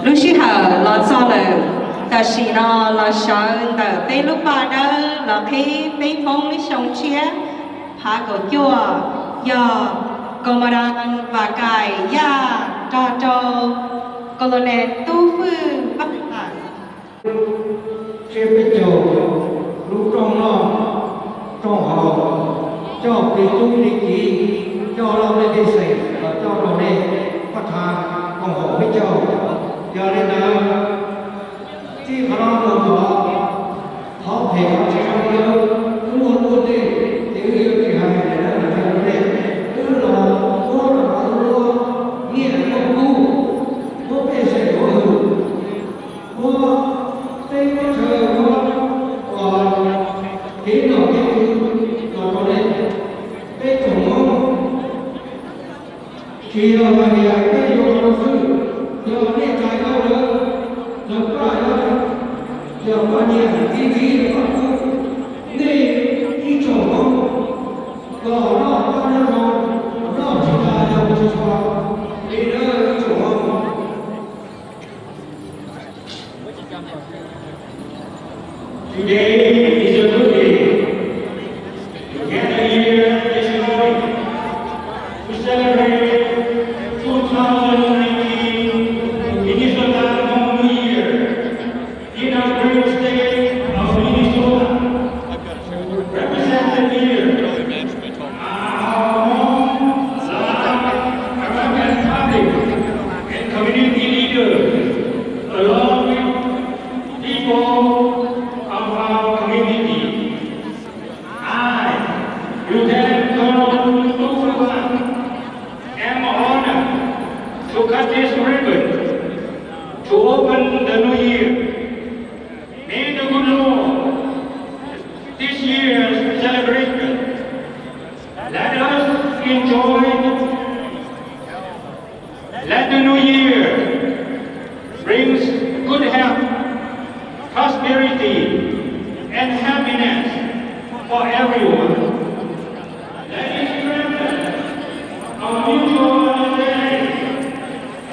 lúc xí hở lo cho là ta xí nó lo sợ ta bên lúc ba đó là khi bên phong đi sông chia phá cổ chùa giờ công mà đang và cài ya cho colonel tu phương bắc hà chế bây giờ lúc trong lo trong họ cho bị tung đi kỹ choเราได้ได้ใส่choเราได้ประทานของhọให้เจ้าอย่าได้นะที่พระราชาเขาเห็นที่เขาเยอะทุกคนพูดดิเดี๋ยวอยู่ที่ไหนนะที่เราได้คือเราโอ้เราเราเนี่ยเราดูเราเป็นเสกเราว่าเป็นเธอว่าก่อนเห็นเราเห็นเราได้เป็นถุงที่เราไม่อยากได้ยกเราซื้อเราไม่ใจเราเลยเรากล้าเราเราไม่อยากที่เรานี่ที่ชมก็รอดก็รอดรอดที่ตาเราจะชอบนี่เรื่องที่ชม Today is a good day. Together here this morning to celebrate 2019 Minnesota New Year in our great state of Minnesota. Represented here our home, American public and community leaders, along with people prosperity, and happiness for everyone. Let it strengthen our mutual understanding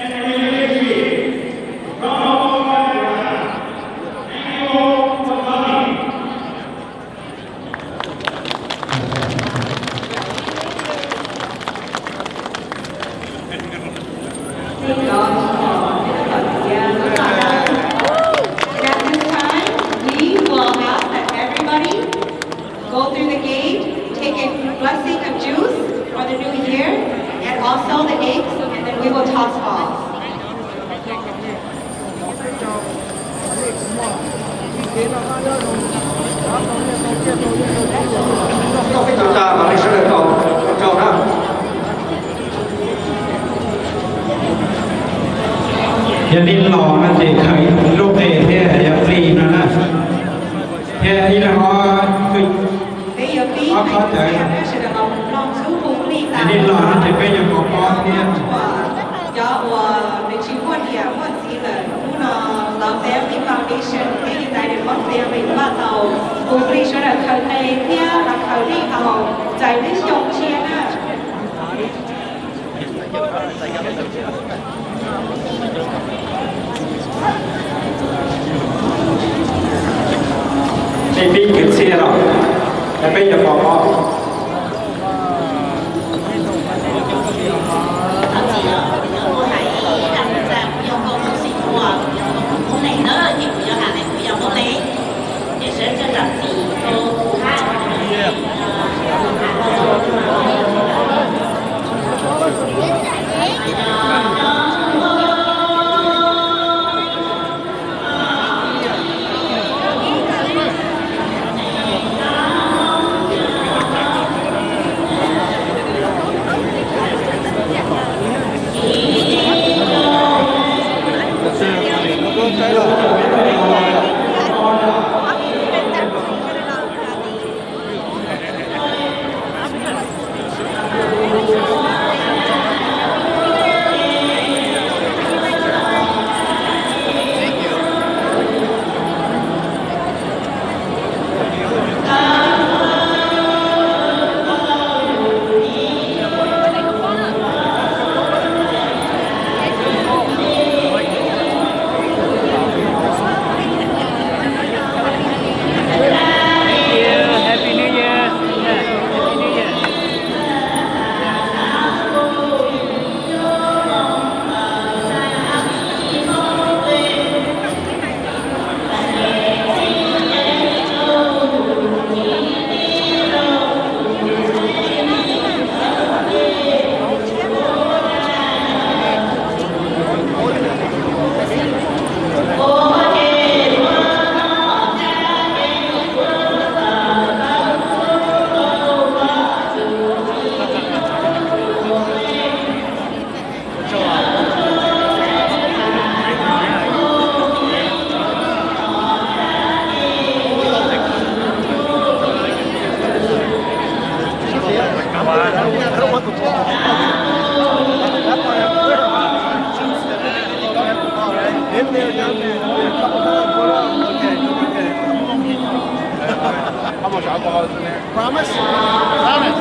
and relationship from all backgrounds. Thank you all for coming. Thank God for At this time, we will ask that everybody go through the gate, take a blessing of juice for the new year, and also the eggs, and then we will toss balls. Các vị chủ ta và lịch sử đại cầu chào đó.อย่าดิ้นรอนะเด็กไข่ลูกเตะแท้อย่าฟรีนะนะแท้อีละฮอคือ Bây giờ phí Có phải thể. xem nó sẽ được lòng xuống vùng ly อย่าดิ้นรอนะเด็กไปอย่าบอกป้อนเนี่ย cho mình chỉ muốn hiểu muốn gì là cũng là làm bé cái foundation cái hiện tại để phát triển mình bắt đầu vùng ly sẽ là khởi này kia là khởi đi vào giải lý dòng chia nè ในปีขึ้นเสียหรอกแต่ไปอย่าบอกป้อน Thật sự cô hãy đặt ra của dòng cô một xịt của cô này nó thì của dòng hàng này của dòng cô lấy để sẽ cho đặt gì cô hai Promise? Promise.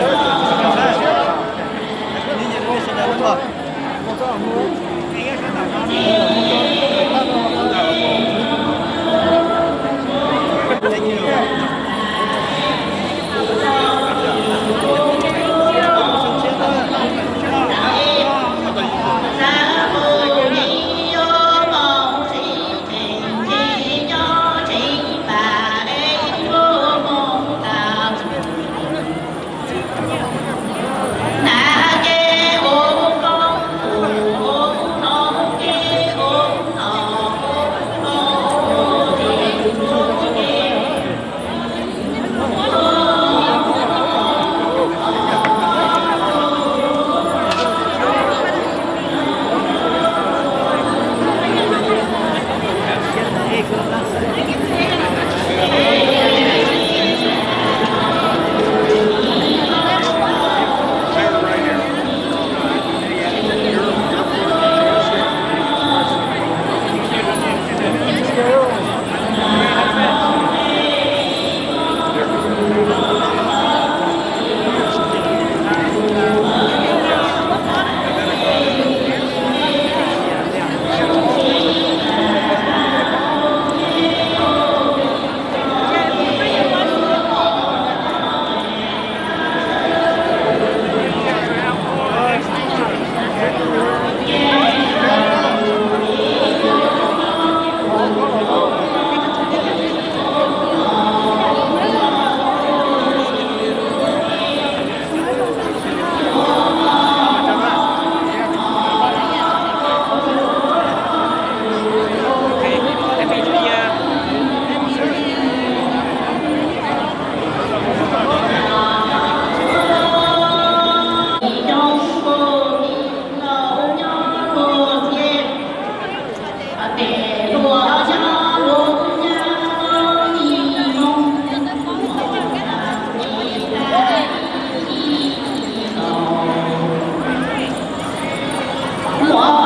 Hãy subscribe cho kênh Ghiền Mì Gõ để không bỏ lỡ mua